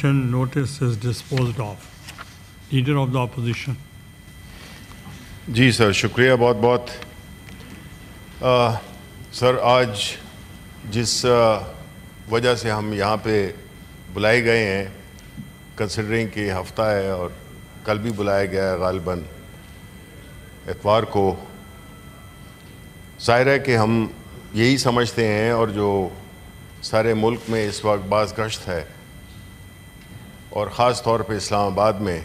opposition notice is disposed of. Leader of the opposition. جی سر، شکریہ بہت بہت. سر، آج جس وجہ سے ہم یہاں پہ بلائے گئے ہیں، کنسیڈرنگ کہ ہفتہ ہے اور کل بھی بلایا گیا ہے غالباً اتوار کو، ظاہر ہے کہ ہم یہی سمجھتے ہیں، اور جو سارے ملک میں اس وقت باز گشت ہے اور خاص طور پہ اسلام آباد میں،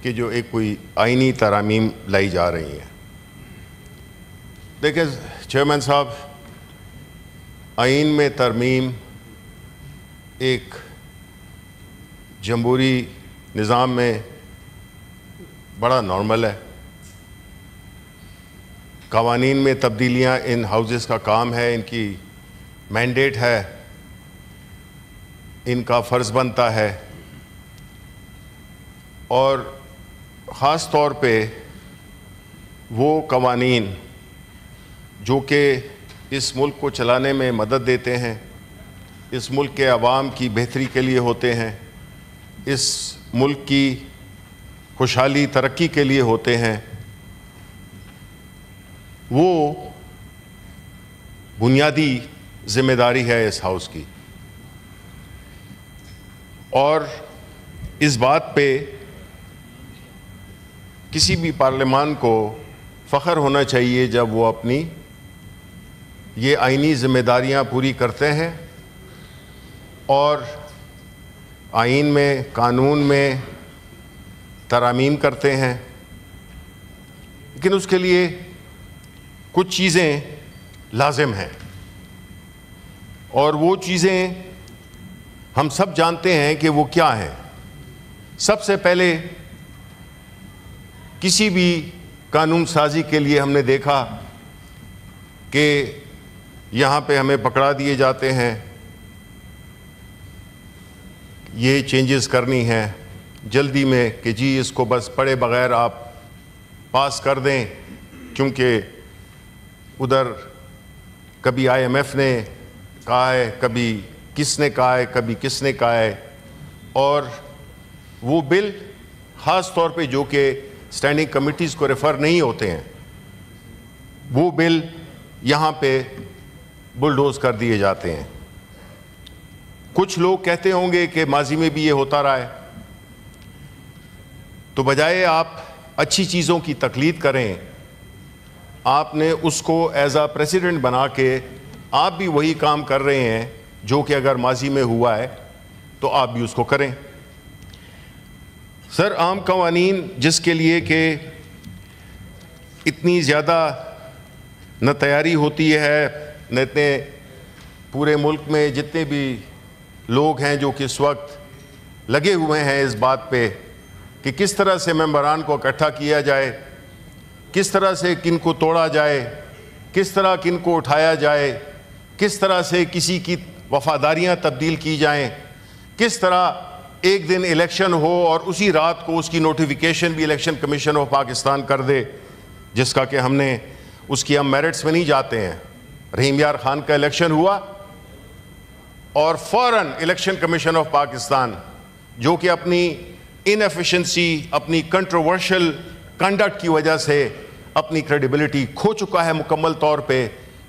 کہ جو ایک کوئی آئینی ترامیم لائی جا رہی ہیں. دیکھیں چیئرمین صاحب، آئین میں ترمیم ایک جمہوری نظام میں بڑا نارمل ہے. قوانین میں تبدیلیاں ان ہاؤسز کا کام ہے، ان کی مینڈیٹ ہے، ان کا فرض بنتا ہے. اور خاص طور پہ وہ قوانین جو کہ اس ملک کو چلانے میں مدد دیتے ہیں، اس ملک کے عوام کی بہتری کے لیے ہوتے ہیں، اس ملک کی خوشحالی ترقی کے لیے ہوتے ہیں، وہ بنیادی ذمہ داری ہے اس ہاؤس کی. اور اس بات پہ کسی بھی پارلیمان کو فخر ہونا چاہیے جب وہ اپنی یہ آئینی ذمہ داریاں پوری کرتے ہیں اور آئین میں، قانون میں ترامیم کرتے ہیں. لیکن اس کے لیے کچھ چیزیں لازم ہیں، اور وہ چیزیں ہم سب جانتے ہیں کہ وہ کیا ہیں. سب سے پہلے کسی بھی قانون سازی کے لیے ہم نے دیکھا کہ یہاں پہ ہمیں پکڑا دیے جاتے ہیں، یہ چینجز کرنی ہیں جلدی میں کہ جی اس کو بس پڑھے بغیر آپ پاس کر دیں، کیونکہ ادھر کبھی IMF نے کہا ہے، کبھی کس نے کہا ہے، کبھی کس نے کہا ہے. اور وہ بل خاص طور پہ جو کہ اسٹینڈنگ کمیٹیز کو ریفر نہیں ہوتے ہیں، وہ بل یہاں پہ بلڈوز کر دیے جاتے ہیں. کچھ لوگ کہتے ہوں گے کہ ماضی میں بھی یہ ہوتا رہا ہے، تو بجائے آپ اچھی چیزوں کی تقلید کریں، آپ نے اس کو ایز اے پریسیڈنٹ بنا کے آپ بھی وہی کام کر رہے ہیں جو کہ اگر ماضی میں ہوا ہے تو آپ بھی اس کو کریں. سر، عام قوانین جس کے لیے کہ اتنی زیادہ نہ تیاری ہوتی ہے، نہ اتنے پورے ملک میں جتنے بھی لوگ ہیں جو کہ اس وقت لگے ہوئے ہیں اس بات پہ کہ کس طرح سے ممبران کو اکٹھا کیا جائے، کس طرح سے کن کو توڑا جائے، کس طرح کن کو اٹھایا جائے، کس طرح سے کسی کی وفاداریاں تبدیل کی جائیں، کس طرح ایک دن الیکشن ہو اور اسی رات کو اس کی نوٹیفیکیشن بھی الیکشن کمیشن آف پاکستان کر دے، جس کا کہ ہم نے اس کی ہم میرٹس میں نہیں جاتے ہیں. رحیم یار خان کا الیکشن ہوا اور فوراً الیکشن کمیشن آف پاکستان جو کہ اپنی انیفیشنسی، اپنی کنٹروورشل کنڈکٹ کی وجہ سے اپنی کریڈیبلٹی کھو چکا ہے مکمل طور پہ،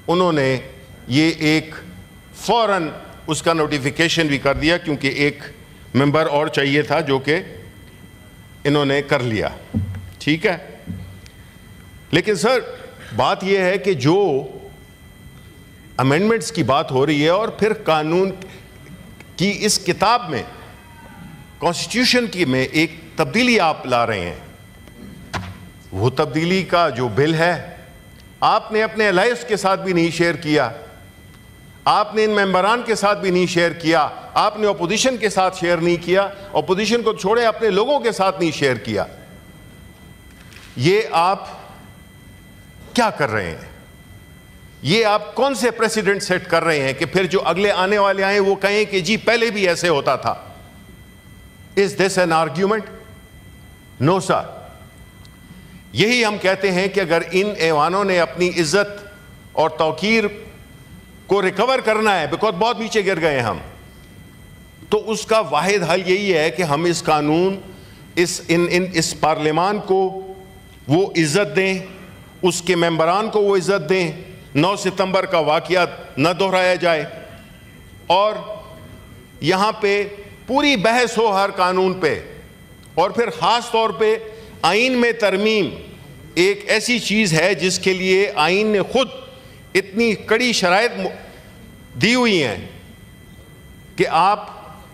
انہوں نے یہ ایک فوراً اس کا نوٹیفیکیشن بھی کر دیا، کیونکہ ایک ممبر اور چاہیے تھا جو کہ انہوں نے کر لیا. ٹھیک ہے، لیکن سر بات یہ ہے کہ جو امینڈمنٹس کی بات ہو رہی ہے اور پھر قانون کی اس کتاب میں، کانسٹیٹیوشن کی میں ایک تبدیلی آپ لا رہے ہیں، وہ تبدیلی کا جو بل ہے آپ نے اپنے الائنس کے ساتھ بھی نہیں شیئر کیا، آپ نے ان ممبران کے ساتھ بھی نہیں شیئر کیا، آپ نے اپوزیشن کے ساتھ شیئر نہیں کیا، اپوزیشن کو چھوڑے اپنے لوگوں کے ساتھ نہیں شیئر کیا. یہ آپ کیا کر رہے ہیں؟ یہ آپ کون سے پریسیڈنٹ سیٹ کر رہے ہیں کہ پھر جو اگلے آنے والے آئیں وہ کہیں کہ جی پہلے بھی ایسے ہوتا تھا؟ Is this an argument? No sir. یہی ہم کہتے ہیں کہ اگر ان ایوانوں نے اپنی عزت اور توقیر کو ریکور کرنا ہے، بیکاز بہت نیچے گر گئے ہم، تو اس کا واحد حل یہی ہے کہ ہم اس قانون اس پارلیمان کو وہ عزت دیں, اس کے ممبران کو وہ عزت دیں, 9 ستمبر کا واقعہ نہ دہرایا جائے, اور یہاں پہ پوری بحث ہو ہر قانون پہ. اور پھر خاص طور پہ آئین میں ترمیم ایک ایسی چیز ہے جس کے لیے آئین نے خود اتنی کڑی شرائط دی ہوئی ہیں کہ آپ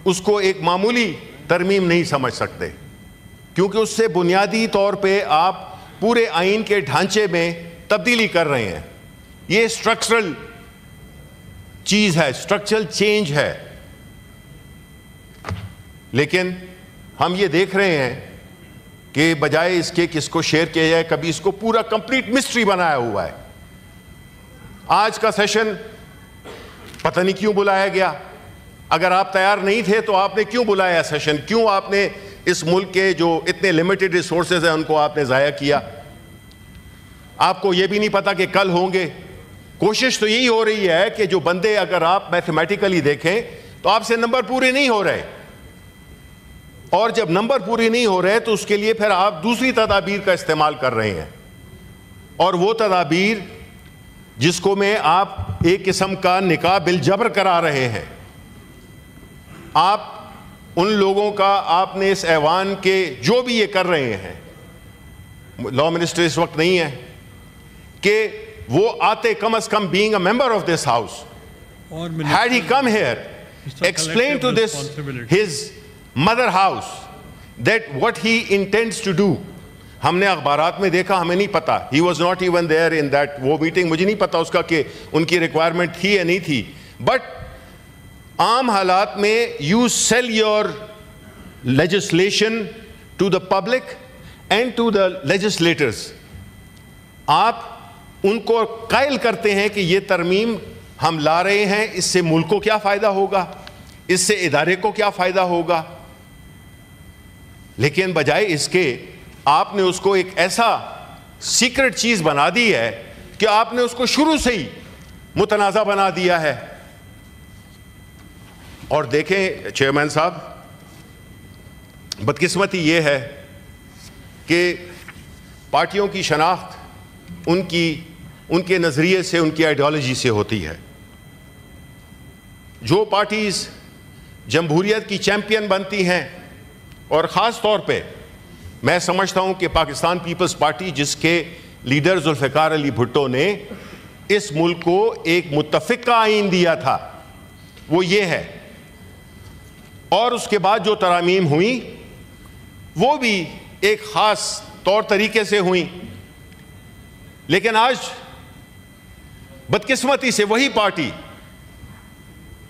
اس کو ایک معمولی ترمیم نہیں سمجھ سکتے, کیونکہ اس سے بنیادی طور پہ آپ پورے آئین کے ڈھانچے میں تبدیلی کر رہے ہیں. یہ اسٹرکچرل چیز ہے, اسٹرکچرل چینج ہے. لیکن ہم یہ دیکھ رہے ہیں کہ بجائے اس کے کس کو شیئر کیا جائے, کبھی اس کو پورا کمپلیٹ مسٹری بنایا ہوا ہے. آج کا سیشن پتہ نہیں کیوں بلایا گیا. اگر آپ تیار نہیں تھے تو آپ نے کیوں بلایا سیشن؟ کیوں آپ نے اس ملک کے جو اتنے لمیٹڈ ریسورسز ہیں ان کو آپ نے ضائع کیا؟ آپ کو یہ بھی نہیں پتا کہ کل ہوں گے. کوشش تو یہی ہو رہی ہے کہ جو بندے, اگر آپ میتھمیٹیکلی دیکھیں تو آپ سے نمبر پورے نہیں ہو رہے, اور جب نمبر پورے نہیں ہو رہے تو اس کے لیے پھر آپ دوسری تدابیر کا استعمال کر رہے ہیں. اور وہ تدابیر جس کو میں آپ ایک قسم کا نکاح بالجبر کرا رہے ہیں, آپ ان لوگوں کا, آپ نے اس ایوان کے جو بھی یہ کر رہے ہیں, لا منسٹر اس وقت نہیں ہے, کہ وہ آتے کم از کم being a member of this house, had he come here, explain to this his mother house that what he intends to do. ہم نے اخبارات میں دیکھا, ہمیں نہیں پتا, he was not even there in that وہ میٹنگ, مجھے نہیں پتا اس کا کہ ان کی ریکوائرمنٹ تھی یا نہیں تھی. بٹ عام حالات میں you sell your legislation to the public and to the legislators. آپ ان کو قائل کرتے ہیں کہ یہ ترمیم ہم لا رہے ہیں, اس سے ملک کو کیا فائدہ ہوگا, اس سے ادارے کو کیا فائدہ ہوگا. لیکن بجائے اس کے آپ نے اس کو ایک ایسا سیکرٹ چیز بنا دی ہے کہ آپ نے اس کو شروع سے ہی متنازع بنا دیا ہے. اور دیکھیں چیئرمین صاحب, بدقسمتی یہ ہے کہ پارٹیوں کی شناخت ان کے نظریے سے, ان کی آئیڈیالوجی سے ہوتی ہے. جو پارٹیز جمہوریت کی چیمپئن بنتی ہیں, اور خاص طور پہ میں سمجھتا ہوں کہ پاکستان پیپلز پارٹی, جس کے لیڈر ذوالفقار علی بھٹو نے اس ملک کو ایک متفقہ آئین دیا تھا, وہ یہ ہے. اور اس کے بعد جو ترامیم ہوئیں وہ بھی ایک خاص طور طریقے سے ہوئیں. لیکن آج بدقسمتی سے وہی پارٹی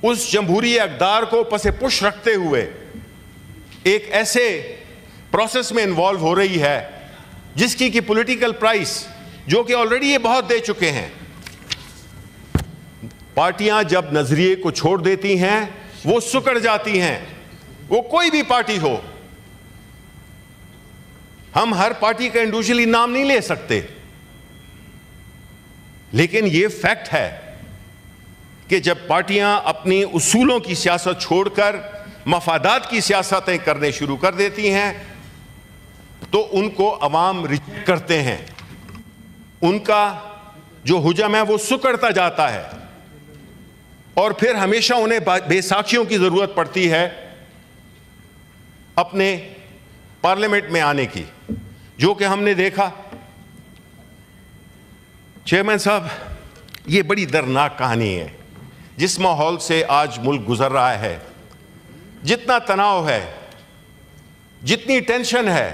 اس جمہوری اقدار کو پس پش رکھتے ہوئے ایک ایسے پروسیس میں انوالو ہو رہی ہے جس کی پولیٹیکل پرائس, جو کہ آلریڈی یہ بہت دے چکے ہیں. پارٹیاں جب نظریے کو چھوڑ دیتی ہیں وہ سکڑ جاتی ہیں, وہ کوئی بھی پارٹی ہو. ہم ہر پارٹی کا انڈیویجولی نام نہیں لے سکتے, لیکن یہ فیکٹ ہے کہ جب پارٹیاں اپنی اصولوں کی سیاست چھوڑ کر مفادات کی سیاستیں کرنے شروع کر دیتی ہیں تو ان کو عوام ریجیکٹ کرتے ہیں. ان کا جو حجم ہے وہ سکڑتا جاتا ہے, اور پھر ہمیشہ انہیں بے ساکھیوں کی ضرورت پڑتی ہے اپنے پارلیمنٹ میں آنے کی, جو کہ ہم نے دیکھا. چیئرمین صاحب, یہ بڑی دردناک کہانی ہے جس ماحول سے آج ملک گزر رہا ہے. جتنا تناؤ ہے, جتنی ٹینشن ہے,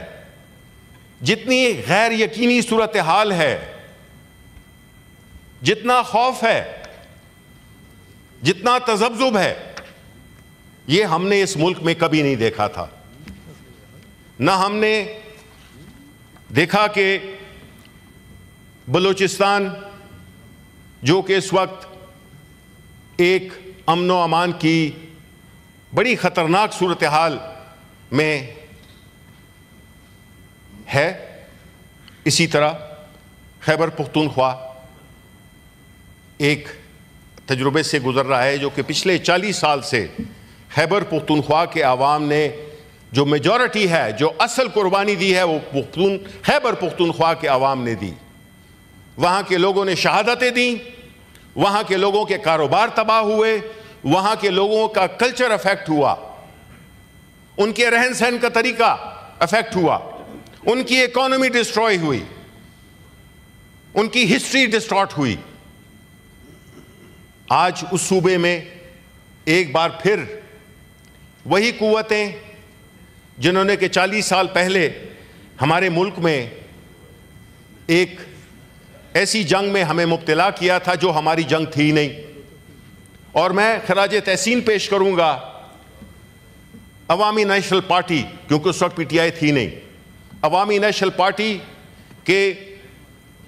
جتنی غیر یقینی صورتحال ہے, جتنا خوف ہے, جتنا تذبذب ہے, یہ ہم نے اس ملک میں کبھی نہیں دیکھا تھا. نہ ہم نے دیکھا کہ بلوچستان, جو کہ اس وقت ایک امن و امان کی بڑی خطرناک صورتحال میں ہے, اسی طرح خیبر پختونخوا ایک تجربے سے گزر رہا ہے جو کہ پچھلے 40 سال سے خیبر پختونخوا کے عوام نے جو میجورٹی ہے, جو اصل قربانی دی ہے, وہ خیبر پختونخوا کے عوام نے دی. وہاں کے لوگوں نے شہادتیں دیں, وہاں کے لوگوں کے کاروبار تباہ ہوئے, وہاں کے لوگوں کا کلچر افیکٹ ہوا, ان کے رہن سہن کا طریقہ افیکٹ ہوا, ان کی اکانومی ڈسٹروائے ہوئی, ان کی ہسٹری ڈسٹارٹ ہوئی. آج اس صوبے میں ایک بار پھر وہی قوتیں جنہوں نے کہ 40 سال پہلے ہمارے ملک میں ایک ایسی جنگ میں ہمیں مبتلا کیا تھا جو ہماری جنگ تھی نہیں. اور میں خراج تحسین پیش کروں گا عوامی نیشنل پارٹی, کیونکہ اس وقت پی ٹی آئی تھی نہیں, عوامی نیشنل پارٹی کے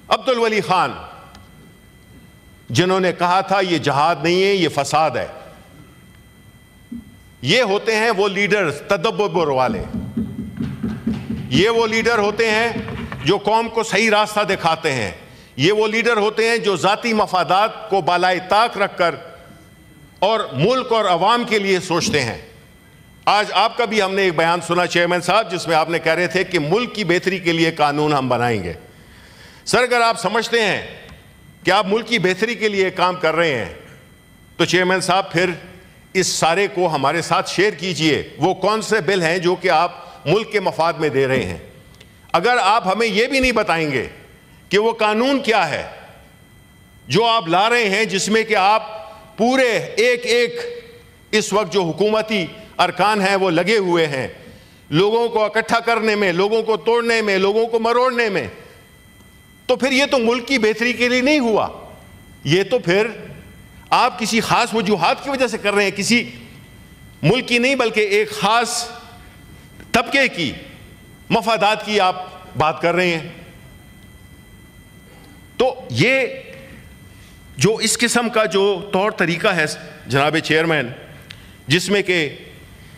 عبدالولی خان, جنہوں نے کہا تھا یہ جہاد نہیں ہے, یہ فساد ہے. یہ ہوتے ہیں وہ لیڈر تدبر والے, یہ وہ لیڈر ہوتے ہیں جو قوم کو صحیح راستہ دکھاتے ہیں, یہ وہ لیڈر ہوتے ہیں جو ذاتی مفادات کو بالائے طاق رکھ کر اور ملک اور عوام کے لیے سوچتے ہیں. آج آپ کا بھی ہم نے ایک بیان سنا چیئرمین صاحب, جس میں آپ نے کہہ رہے تھے کہ ملک کی بہتری کے لیے قانون ہم بنائیں گے. سر, اگر آپ سمجھتے ہیں کہ آپ ملک کی بہتری کے لیے کام کر رہے ہیں تو چیئرمین صاحب پھر اس سارے کو ہمارے ساتھ شیئر کیجئے. وہ کون سے بل ہیں جو کہ آپ ملک کے مفاد میں دے رہے ہیں؟ اگر آپ ہمیں یہ بھی نہیں بتائیں گے کہ وہ قانون کیا ہے جو آپ لا رہے ہیں, جس میں کہ آپ پورے ایک ایک اس وقت جو حکومتی ارکان ہیں وہ لگے ہوئے ہیں لوگوں کو اکٹھا کرنے میں, لوگوں کو توڑنے میں, لوگوں کو مروڑنے میں, تو پھر یہ تو ملک کی بہتری کے لیے نہیں ہوا. یہ تو پھر آپ کسی خاص وجوہات کی وجہ سے کر رہے ہیں, کسی ملک کی نہیں بلکہ ایک خاص طبقے کی مفادات کی آپ بات کر رہے ہیں. تو یہ جو اس قسم کا جو طور طریقہ ہے جناب چیئرمین, جس میں کہ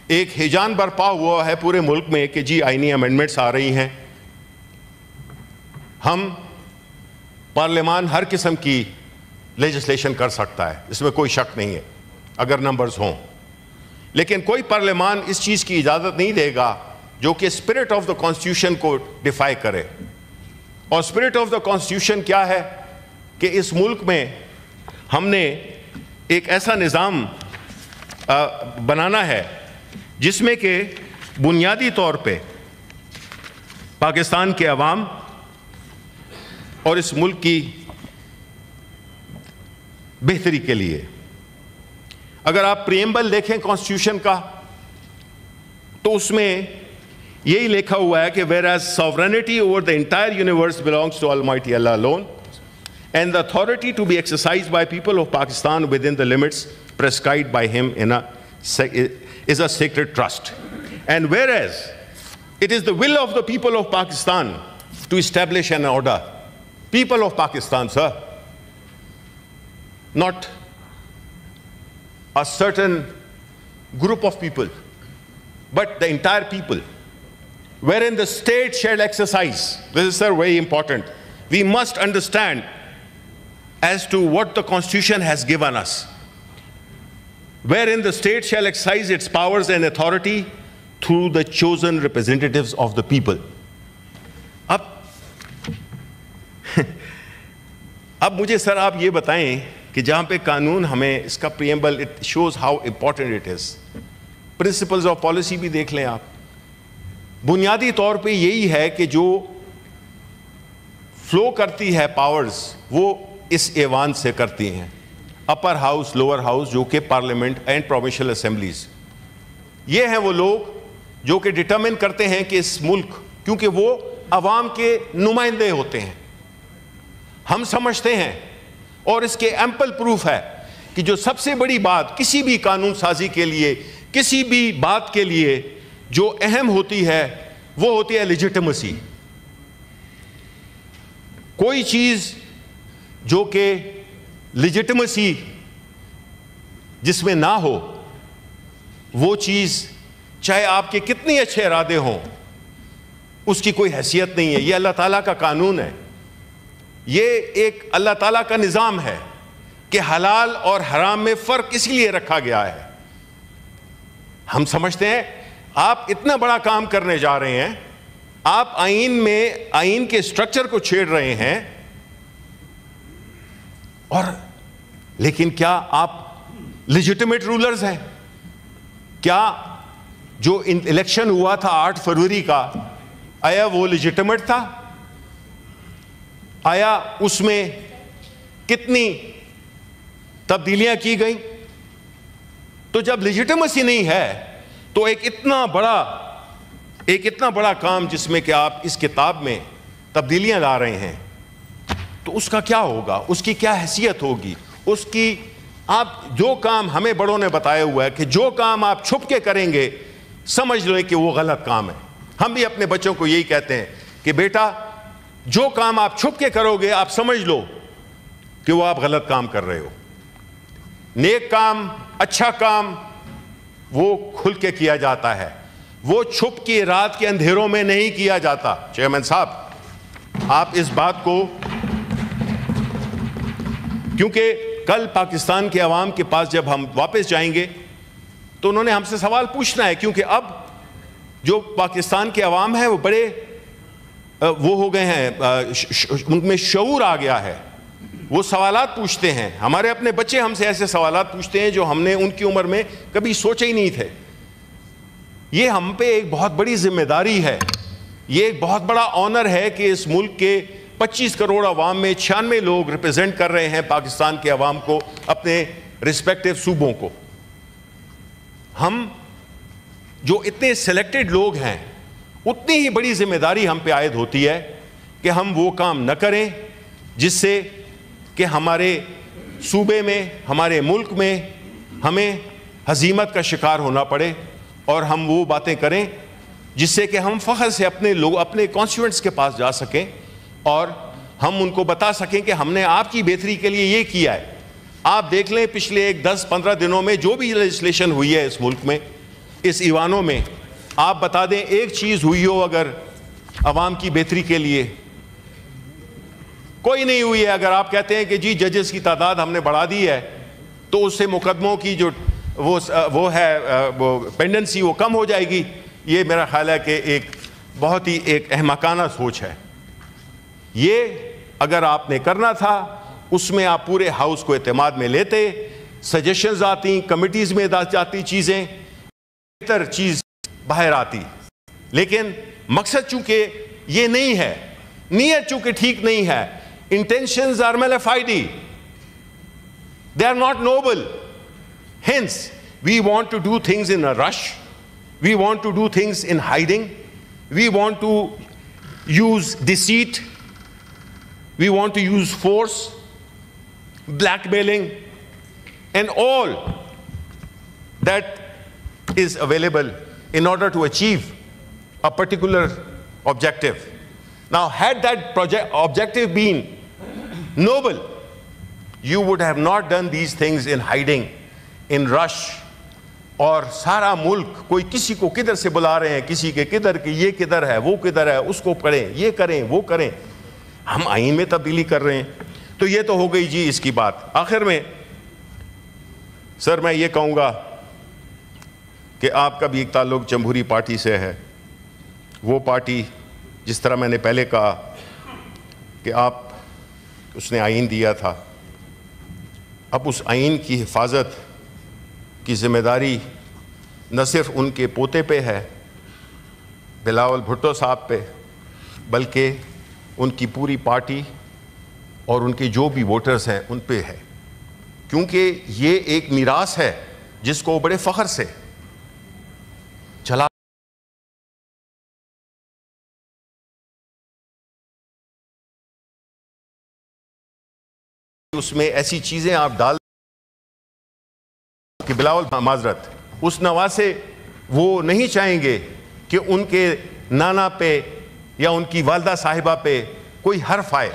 ایک ہیجان برپا ہوا ہے پورے ملک میں کہ جی آئینی امینڈمنٹس آ رہی ہیں, ہم پارلیمان ہر قسم کی لیجسلیشن کر سکتا ہے, اس میں کوئی شک نہیں ہے اگر نمبرز ہوں, لیکن کوئی پارلیمان اس چیز کی اجازت نہیں دے گا جو کہ اسپرٹ آف دا کانسٹیٹیوشن کو ڈیفائی کرے. اور اسپرٹ آف دا کانسٹیٹیوشن کیا ہے کہ اس ملک میں ہم نے ایک ایسا نظام بنانا ہے جس میں کہ بنیادی طور پہ پاکستان کے عوام اور اس ملک کی بہتری کے لیے, اگر آپ پریمبل دیکھیں کانسٹیٹیوشن کا تو اس میں یہی لکھا ہوا ہے کہ whereas sovereignty over the entire universe belongs to Almighty Allah alone and the authority to be exercised by people of Pakistan within the limits prescribed by him is a sacred trust, and whereas it is the will of the people of Pakistan to establish an order. People of Pakistan, sir, not a certain group of people, but the entire people, wherein the state shall exercise. This is, sir, very important. We must understand as to what the Constitution has given us, wherein the state shall exercise its powers and authority through the chosen representatives of the people. اب مجھے سر آپ یہ بتائیں کہ جہاں پہ قانون ہمیں اس کا preamble, it shows how important it is. Principles of policy بھی دیکھ لیں آپ, بنیادی طور پہ یہی ہے کہ جو فلو کرتی ہے پاورز وہ اس ایوان سے کرتی ہیں, اپر ہاؤس, لوور ہاؤس, جو کہ پارلیمنٹ اینڈ پروونشل اسمبلیز. یہ ہیں وہ لوگ جو کہ ڈٹرمن کرتے ہیں کہ اس ملک, کیونکہ وہ عوام کے نمائندے ہوتے ہیں. ہم سمجھتے ہیں اور اس کے ایمپل پروف ہے کہ جو سب سے بڑی بات کسی بھی قانون سازی کے لیے, کسی بھی بات کے لیے جو اہم ہوتی ہے وہ ہوتی ہے لیجٹیمیسی. کوئی چیز جو کہ لیجٹیمیسی جس میں نہ ہو, وہ چیز چاہے آپ کے کتنے اچھے ارادے ہوں اس کی کوئی حیثیت نہیں ہے. یہ اللہ تعالیٰ کا قانون ہے, یہ ایک اللہ تعالیٰ کا نظام ہے کہ حلال اور حرام میں فرق اس لیے رکھا گیا ہے ہم سمجھتے ہیں آپ اتنا بڑا کام کرنے جا رہے ہیں, آپ آئین کے سٹرکچر کو چھیڑ رہے ہیں, اور لیکن کیا آپ لیجیٹمیٹ رولرز ہیں؟ کیا جو الیکشن ہوا تھا 8 فروری کا, آیا وہ لیجیٹمیٹ تھا؟ آیا اس میں کتنی تبدیلیاں کی گئیں؟ تو جب لیجیٹمیسی نہیں ہے تو ایک اتنا بڑا کام جس میں کہ آپ اس کتاب میں تبدیلیاں لا رہے ہیں, تو اس کا کیا ہوگا, اس کی کیا حیثیت ہوگی, اس کی آپ جو کام ہمیں بڑوں نے بتایا ہوا ہے کہ جو کام آپ چھپ کے کریں گے سمجھ لو کہ وہ غلط کام ہے. ہم بھی اپنے بچوں کو یہی کہتے ہیں کہ بیٹا جو کام آپ چھپ کے کرو گے آپ سمجھ لو کہ وہ آپ غلط کام کر رہے ہو. نیک کام, اچھا کام وہ کھل کے کیا جاتا ہے, وہ چھپ کے رات کے اندھیروں میں نہیں کیا جاتا. چیئرمین صاحب, آپ اس بات کو, کیونکہ کل پاکستان کے عوام کے پاس جب ہم واپس جائیں گے تو انہوں نے ہم سے سوال پوچھنا ہے, کیونکہ اب جو پاکستان کے عوام ہیں وہ بڑے وہ ہو گئے ہیں, ان میں شعور آ گیا ہے, وہ سوالات پوچھتے ہیں. ہمارے اپنے بچے ہم سے ایسے سوالات پوچھتے ہیں جو ہم نے ان کی عمر میں کبھی سوچے ہی نہیں تھے. یہ ہم پہ ایک بہت بڑی ذمہ داری ہے, یہ ایک بہت بڑا آنر ہے کہ اس ملک کے 25 کروڑ عوام میں 96 لوگ ریپرزینٹ کر رہے ہیں پاکستان کے عوام کو, اپنے رسپیکٹیو صوبوں کو. ہم جو اتنے سلیکٹڈ لوگ ہیں اتنی ہی بڑی ذمہ داری ہم پہ عائد ہوتی ہے کہ ہم وہ کام نہ کریں جس سے کہ ہمارے صوبے میں, ہمارے ملک میں ہمیں ہزیمت کا شکار ہونا پڑے, اور ہم وہ باتیں کریں جس سے کہ ہم فخر سے اپنے کانسٹیٹوئنٹس کے پاس جا سکیں اور ہم ان کو بتا سکیں کہ ہم نے آپ کی بہتری کے لیے یہ کیا ہے. آپ دیکھ لیں پچھلے 10-15 دنوں میں جو بھی لیجسلیشن ہوئی ہے اس ملک میں, اس ایوانوں میں, آپ بتا دیں ایک چیز ہوئی ہو اگر عوام کی بہتری کے لیے؟ کوئی نہیں ہوئی ہے. اگر آپ کہتے ہیں کہ جی ججز کی تعداد ہم نے بڑھا دی ہے تو اس سے مقدموں کی جو وہ ہے پینڈنسی وہ کم ہو جائے گی, یہ میرا خیال ہے کہ ایک بہت ہی ایک احمقانہ سوچ ہے. یہ اگر آپ نے کرنا تھا اس میں آپ پورے ہاؤس کو اعتماد میں لیتے, سجیشنز آتی, کمیٹیز میں جاتی چیزیں, بہتر چیز باہر آتی. لیکن مقصد چونکہ یہ نہیں ہے, نیت چونکہ ٹھیک نہیں ہے, intentions are malafide, they are not noble. Hence we want to do things in a rush, we want to do things in hiding, we want to use deceit, we want to use force, blackmailing, and all that is available in order to achieve a particular objective. Now, had that objective been noble, you would have not done these things in hiding, in rush. اور سارا ملک کوئی کسی کو کدھر سے بلا رہے ہیں, کسی کے کدھر, کہ یہ کدھر ہے, وہ کدھر ہے, اس کو کریں, یہ کریں, وہ کریں. ہم آئین میں تبدیلی کر رہے ہیں. تو یہ تو ہو گئی جی اس کی بات. آخر میں سر میں یہ کہوں گا کہ آپ کا بھی ایک تعلق جمہوری پارٹی سے ہے. وہ پارٹی جس طرح میں نے پہلے کہا کہ اس نے آئین دیا تھا, اب اس آئین کی حفاظت کی ذمہ داری نہ صرف ان کے پوتے پہ ہے بلاول بھٹو صاحب پہ, بلکہ ان کی پوری پارٹی اور ان کے جو بھی ووٹرز ہیں ان پہ ہے. کیونکہ یہ ایک میراث ہے جس کو بڑے فخر سے چلا, اس میں ایسی چیزیں آپ ڈال کہ بلاول معذرت اس نواسے وہ نہیں چاہیں گے کہ ان کے نانا پہ یا ان کی والدہ صاحبہ پہ کوئی حرف آئے,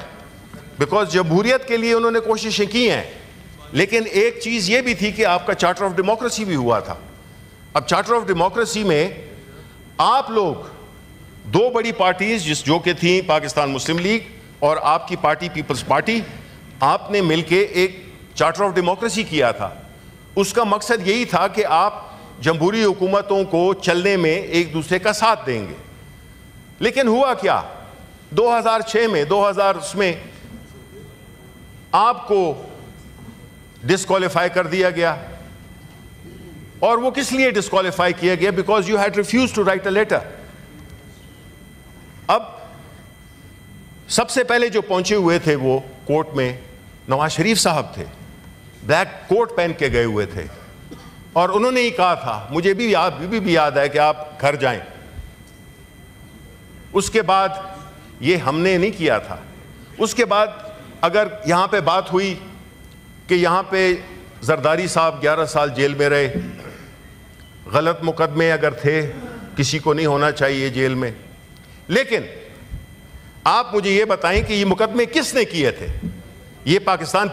بیکاز جمہوریت کے لیے انہوں نے کوششیں کی ہیں. لیکن ایک چیز یہ بھی تھی کہ آپ کا چارٹر آف ڈیموکریسی بھی ہوا تھا. اب چارٹر آف ڈیموکریسی میں آپ لوگ دو بڑی پارٹیز جو کہ تھیں پاکستان مسلم لیگ اور آپ کی پارٹی پیپلز پارٹی, آپ نے مل کے ایک چارٹر آف ڈیموکریسی کیا تھا. اس کا مقصد یہی تھا کہ آپ جمہوری حکومتوں کو چلنے میں ایک دوسرے کا ساتھ دیں گے. لیکن ہوا کیا؟ 2006 میں 2000 میں آپ کو ڈسکوالیفائی کر دیا گیا. اور وہ کس لیے ڈسکوالیفائی کیا گیا؟ Because you had refused to write a letter. اب سب سے پہلے جو پہنچے ہوئے تھے وہ کورٹ میں نواز شریف صاحب تھے. بلیک کوٹ پہن کے گئے ہوئے تھے اور انہوں نے ہی کہا تھا, مجھے بھی یاد ہے کہ آپ گھر جائیں. اس کے بعد یہ ہم نے نہیں کیا تھا. اس کے بعد اگر یہاں پہ بات ہوئی کہ یہاں پہ زرداری صاحب 11 سال جیل میں رہے, غلط مقدمے اگر تھے, کسی کو نہیں ہونا چاہیے جیل میں, لیکن آپ مجھے یہ بتائیں کہ یہ مقدمے کس نے کیے تھے؟ یہ پاکستان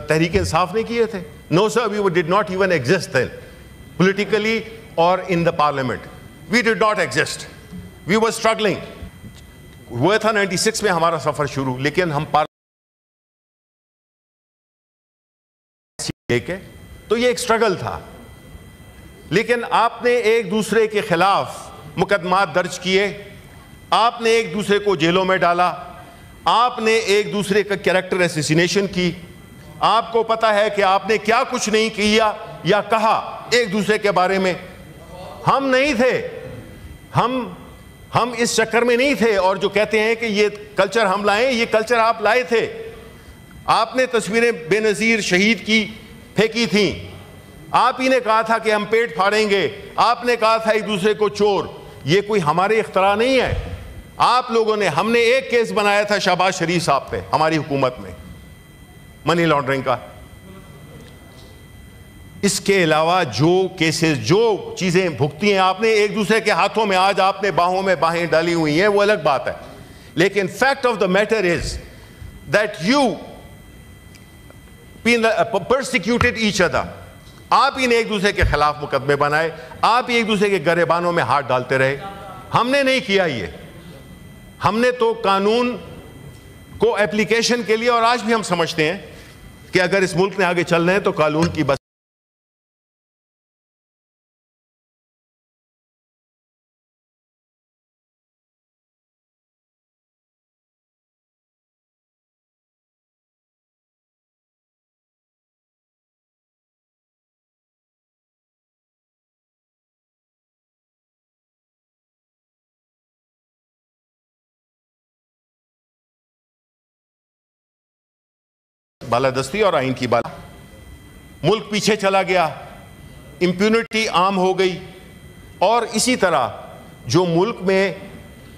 تحریک انصاف نے کیے تھے؟ No sir, we did not even exist then, politically or in the parliament. We did not exist. We were struggling. ہوا تھا 96 میں ہمارا سفر شروع, لیکن ہم تو یہ ایک سٹرگل تھا. لیکن آپ نے ایک دوسرے کے خلاف مقدمات درج کیے, آپ نے ایک دوسرے کو جیلوں میں ڈالا, آپ نے ایک دوسرے کا کیریکٹر اسیسینیشن کی. آپ کو پتا ہے کہ آپ نے کیا کچھ نہیں کیا یا کہا ایک دوسرے کے بارے میں. ہم نہیں تھے, ہم اس چکر میں نہیں تھے. اور جو کہتے ہیں کہ یہ کلچر ہم لائیں, یہ کلچر آپ لائے تھے. آپ نے تصویریں بے نظیر شہید کی پھینکی تھیں, آپ ہی نے کہا تھا کہ ہم پیٹ پھاڑیں گے, آپ نے کہا تھا ایک دوسرے کو چور. یہ کوئی ہمارے اختراع نہیں ہے, آپ لوگوں نے. ہم نے ایک کیس بنایا تھا شہباز شریف صاحب پہ ہماری حکومت میں, منی لانڈرنگ کا. اس کے علاوہ جو کیسز, جو چیزیں بھگتی ہیں آپ نے ایک دوسرے کے ہاتھوں میں, آج آپ نے باہوں میں باہیں ڈالی ہوئی ہیں, وہ الگ بات ہے. لیکن fact of the matter is that you persecuted each other. آپ ہی نے ایک دوسرے کے خلاف مقدمے بنائے, آپ ہی ایک دوسرے کے گریبانوں میں ہاتھ ڈالتے رہے. ہم نے نہیں کیا یہ. ہم نے تو قانون کو اپلیکیشن کے لیے, اور آج بھی ہم سمجھتے ہیں کہ اگر اس ملک نے آگے چلنا ہے تو قانون کی بس بالادستی اور آئین کی بالا. ملک پیچھے چلا گیا, امپیونٹی عام ہو گئی. اور اسی طرح جو ملک میں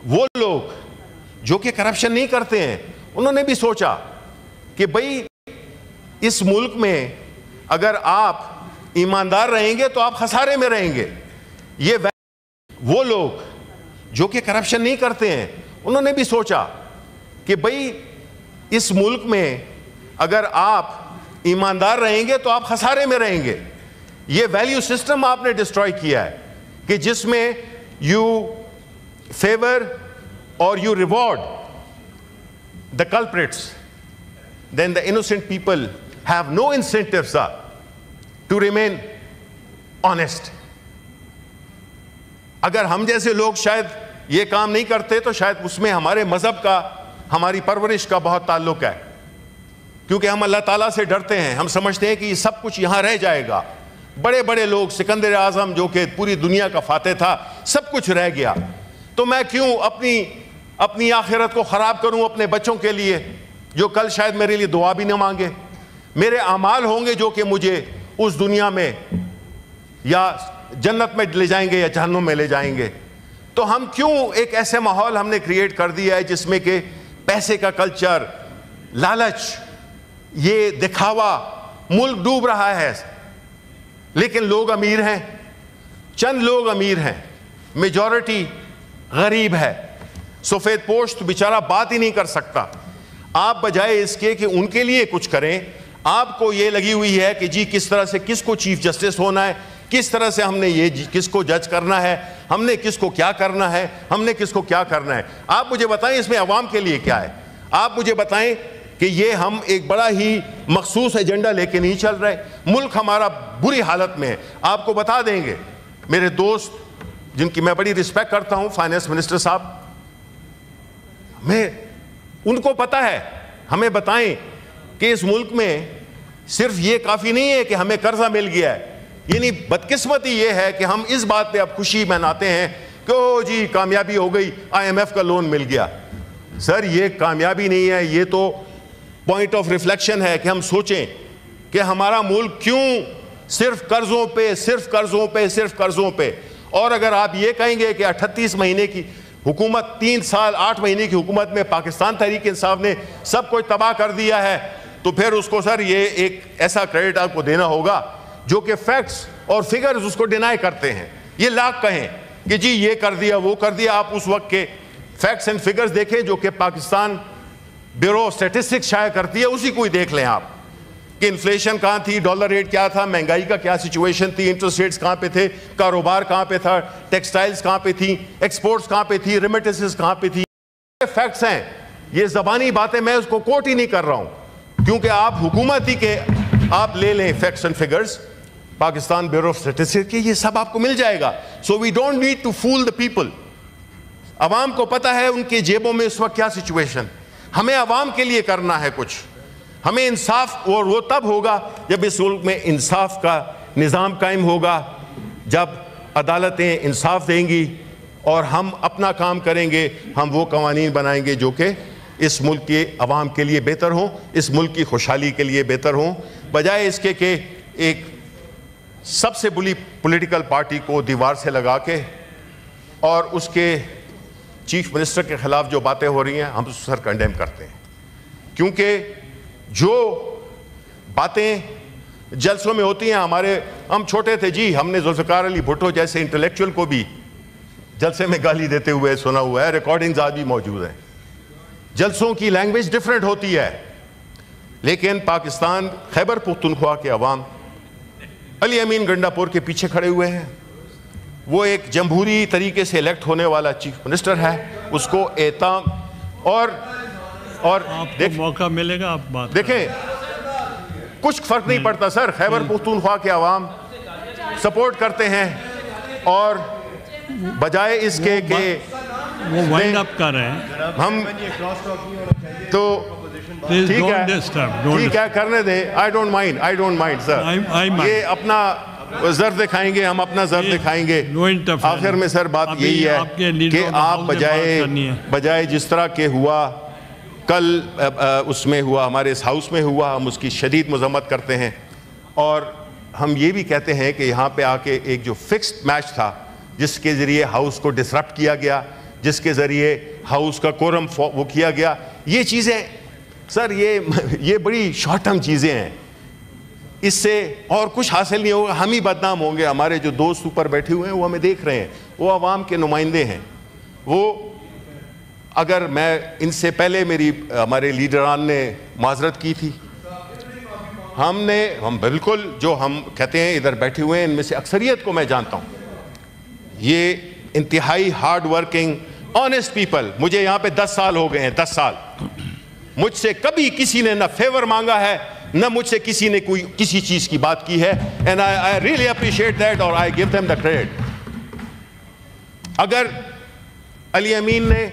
وہ لوگ جو کہ کرپشن نہیں کرتے ہیں, انہوں نے بھی سوچا کہ بھئی اس ملک میں اگر آپ ایماندار رہیں گے تو آپ خسارے میں رہیں گے. یہ وہ لوگ جو کہ کرپشن نہیں کرتے ہیں, انہوں نے بھی سوچا کہ بھئی اس ملک میں اگر آپ ایماندار رہیں گے تو آپ خسارے میں رہیں گے. یہ ویلیو سسٹم آپ نے ڈسٹروائے کیا ہے کہ جس میں یو فیور اور you reward the culprits, then the innocent people have no incentives to remain honest. اگر ہم جیسے لوگ شاید یہ کام نہیں کرتے تو شاید اس میں ہمارے مذہب کا, ہماری پرورش کا بہت تعلق ہے, کیونکہ ہم اللہ تعالیٰ سے ڈرتے ہیں. ہم سمجھتے ہیں کہ یہ سب کچھ یہاں رہ جائے گا. بڑے بڑے لوگ, سکندر اعظم جو کہ پوری دنیا کا فاتح تھا, سب کچھ رہ گیا, تو میں کیوں اپنی آخرت کو خراب کروں اپنے بچوں کے لیے جو کل شاید میرے لیے دعا بھی نہ مانگے. میرے اعمال ہوں گے جو کہ مجھے اس دنیا میں یا جنت میں لے جائیں گے یا جہنم میں لے جائیں گے. تو ہم کیوں ایک ایسے ماحول ہم نے کریٹ کر دیا ہے جس میں کہ پیسے کا کلچر, لالچ, یہ دکھاوا, ملک ڈوب رہا ہے. لیکن لوگ امیر ہیں, چند لوگ امیر ہیں, میجورٹی غریب ہے. سفید پوش تو بیچارہ بات ہی نہیں کر سکتا. آپ بجائے اس کے کہ ان کے لیے کچھ کریں, آپ کو یہ لگی ہوئی ہے کہ جی کس طرح سے کس کو چیف جسٹس ہونا ہے, کس طرح سے ہم نے یہ کس کو جج کرنا ہے, ہم نے کس کو کیا کرنا ہے, ہم نے کس کو کیا کرنا ہے. آپ مجھے بتائیں اس میں عوام کے لیے کیا ہے. آپ مجھے بتائیں کہ یہ ہم ایک بڑا ہی مخصوص ایجنڈا لے کے نہیں چل رہے. ملک ہمارا بری حالت میں ہے. آپ کو بتا دیں گے میرے دوست جن کی میں بڑی رسپیکٹ کرتا ہوں، فائنانس منسٹر صاحب، ان کو پتا ہے، ہمیں بتائیں کہ اس ملک میں صرف یہ کافی نہیں ہے کہ ہمیں قرضہ مل گیا ہے، یعنی بدقسمتی یہ ہے کہ ہم اس بات پہ اب خوشی مناتے ہیں کہ او جی کامیابی ہو گئی، IMF کا لون مل گیا۔ سر یہ کامیابی نہیں ہے، یہ تو پوائنٹ آف ریفلیکشن ہے کہ ہم سوچیں کہ ہمارا ملک کیوں صرف قرضوں پہ صرف قرضوں پہ صرف قرضوں پہ۔ اور اگر آپ یہ کہیں گے کہ 38 مہینے کی حکومت، 3 سال 8 مہینے کی حکومت میں پاکستان تحریک انصاف نے سب کچھ تباہ کر دیا ہے، تو پھر اس کو سر یہ ایک ایسا کریڈٹ آپ کو دینا ہوگا جو کہ فیکٹس اور فگرز اس کو ڈینائی کرتے ہیں۔ یہ لاکھ کہیں کہ جی یہ کر دیا وہ کر دیا، آپ اس وقت کے فیکٹس اینڈ فگرز دیکھیں جو کہ پاکستان بیورو آف اسٹیٹسٹکس شائع کرتی ہے، اسی کو ہی دیکھ لیں آپ کہ انفلیشن کہاں تھی، ڈالر ریٹ کیا تھا، مہنگائی کا کیا سچویشن تھی، انٹرسٹ ریٹس کہاں پہ تھے، کاروبار کہاں پہ تھا، ٹیکسٹائلز کہاں پہ تھیں، ایکسپورٹس کہاں پہ تھی، ریمیٹنسز کہاں پہ تھی۔ یہ فیکٹس ہیں، یہ زبانی باتیں میں اس کو کوٹ ہی نہیں کر رہا ہوں، کیونکہ آپ حکومت ہی کے آپ لے لیں facts and figures Pakistan bureau of statistics کے، یہ سب آپ کو مل جائے گا۔ So we don't need to fool the people. عوام کو پتہ ہے ان کے جیبوں میں اس وقت کیا سچویشن، ہمیں عوام کے لیے کرنا ہے کچھ، ہمیں انصاف، اور وہ تب ہوگا جب اس ملک میں انصاف کا نظام قائم ہوگا، جب عدالتیں انصاف دیں گی اور ہم اپنا کام کریں گے، ہم وہ قوانین بنائیں گے جو کہ اس ملک کے عوام کے لیے بہتر ہوں، اس ملک کی خوشحالی کے لیے بہتر ہوں، بجائے اس کے کہ ایک سب سے بڑی پولیٹیکل پارٹی کو دیوار سے لگا کے اور اس کے چیف منسٹر کے خلاف جو باتیں ہو رہی ہیں ہم اس سر کنڈیم کرتے ہیں، کیونکہ جو باتیں جلسوں میں ہوتی ہیں، ہم چھوٹے تھے جی، ہم نے ذوالفقار علی بھٹو جیسے انٹلیکچوئل کو بھی جلسے میں گالی دیتے ہوئے سنا ہوا ہے، ریکارڈنگز آج بھی موجود ہیں۔ جلسوں کی لینگویج ڈیفرنٹ ہوتی ہے، لیکن پاکستان خیبر پختونخوا کے عوام علی امین گنڈا پور کے پیچھے کھڑے ہوئے ہیں۔ وہ ایک جمہوری طریقے سے الیکٹ ہونے والا چیف منسٹر ہے، اس کو احترام اور آپ کو موقع ملے گا، آپ بات دیکھیں کچھ فرق نہیں پڑتا سر، خیبر پختونخوا کے عوام سپورٹ کرتے ہیں، اور بجائے اس کے کہ وہ وائنڈ اپ کر رہے ہیں، ہم تو ٹھیک ہے کرنے دیں، I don't mind سر، یہ اپنا زر دکھائیں گے، ہم اپنا زر دکھائیں گے۔ آخر میں سر بات یہی ہے کہ آپ بجائے جس طرح کے ہوا کل اس میں ہوا، ہمارے اس ہاؤس میں ہوا، ہم اس کی شدید مذمت کرتے ہیں، اور ہم یہ بھی کہتے ہیں کہ یہاں پہ آ کے ایک جو فکسڈ میچ تھا جس کے ذریعے ہاؤس کو ڈسرپٹ کیا گیا، جس کے ذریعے ہاؤس کا کورم وہ کیا گیا، یہ چیزیں سر یہ بڑی شارٹ ٹرم چیزیں ہیں، اس سے اور کچھ حاصل نہیں ہوگا، ہم ہی بدنام ہوں گے۔ ہمارے جو دوست اوپر بیٹھے ہوئے ہیں وہ ہمیں دیکھ رہے ہیں، وہ عوام کے نمائندے ہیں، وہ اگر میں ان سے پہلے ہمارے لیڈران نے معذرت کی تھی، ہم بالکل جو ہم کہتے ہیں ادھر بیٹھے ہوئے ہیں ان میں سے اکثریت کو میں جانتا ہوں، یہ انتہائی ہارڈ ورکنگ آنیسٹ پیپل، مجھے یہاں پہ 10 سال ہو گئے ہیں، 10 سال مجھ سے کبھی کسی نے نہ فیور مانگا ہے، نہ مجھ سے کسی نے کوئی کسی چیز کی بات کی ہے، and I really appreciate that اور I give them the credit۔ اگر علی امین نے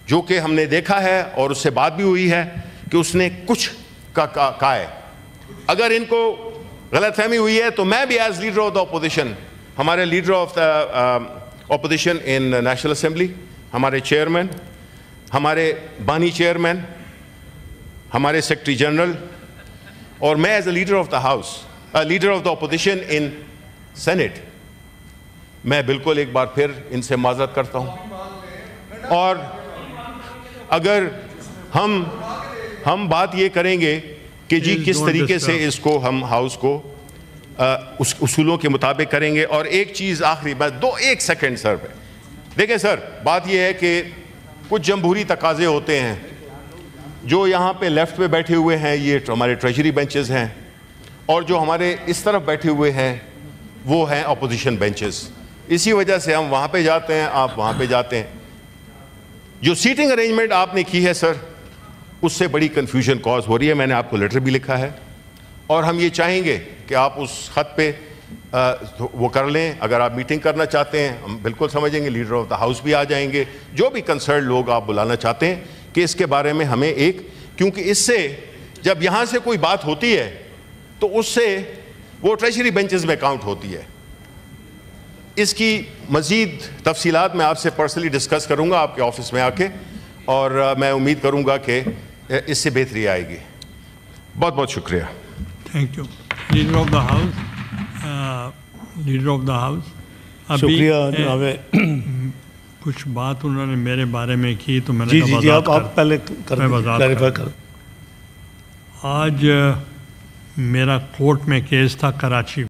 جو کہ ہم نے دیکھا ہے اور اس سے بات بھی ہوئی ہے کہ اس نے کچھ کہا ہے، اگر ان کو غلط فہمی ہوئی ہے تو میں بھی as leader of the opposition, ہمارے leader of the opposition in national assembly, ہمارے چیئرمین، ہمارے بانی چیئرمین، ہمارے سیکرٹری جنرل، اور میں as a leader of the house, leader of the opposition in senate, میں بالکل ایک بار پھر ان سے معذرت کرتا ہوں۔ اور اگر ہم بات یہ کریں گے کہ جی کس طریقے سے اس کو ہم ہاؤس کو اس اصولوں کے مطابق کریں گے، اور ایک چیز آخری بات، ایک سیکنڈ سر پہ دیکھیں سر، بات یہ ہے کہ کچھ جمہوری تقاضے ہوتے ہیں، جو یہاں پہ لیفٹ پہ بیٹھے ہوئے ہیں یہ ہمارے ٹریجری بینچز ہیں، اور جو ہمارے اس طرف بیٹھے ہوئے ہیں وہ ہیں اپوزیشن بینچز، اسی وجہ سے ہم وہاں پہ جاتے ہیں، آپ وہاں پہ جاتے ہیں۔ جو سیٹنگ ارینجمنٹ آپ نے کی ہے سر، اس سے بڑی کنفیوژن کاز ہو رہی ہے، میں نے آپ کو لیٹر بھی لکھا ہے، اور ہم یہ چاہیں گے کہ آپ اس خط پہ تو وہ کر لیں. اگر آپ میٹنگ کرنا چاہتے ہیں ہم بالکل سمجھیں گے, لیڈر آف دا ہاؤس بھی آ جائیں گے, جو بھی کنسرن لوگ آپ بلانا چاہتے ہیں, کہ اس کے بارے میں ہمیں ایک, کیونکہ اس سے جب یہاں سے کوئی بات ہوتی ہے تو اس سے وہ ٹریجری بینچز میں کاؤنٹ ہوتی ہے. اس کی مزید تفصیلات میں آپ سے پرسنلی ڈسکس کروں گا آپ کے آفس میں آ کے, اور میں امید کروں گا کہ اس سے بہتری آئے گی. بہت بہت شکریہ. Thank you. Leader of the house, leader of the house. شکریہ جناب. کچھ بات انہوں نے میرے بارے میں کی تو میں نے جی کہا جی آپ پہلے کلیریفائی کر. آج میرا کورٹ میں کیس تھا کراچی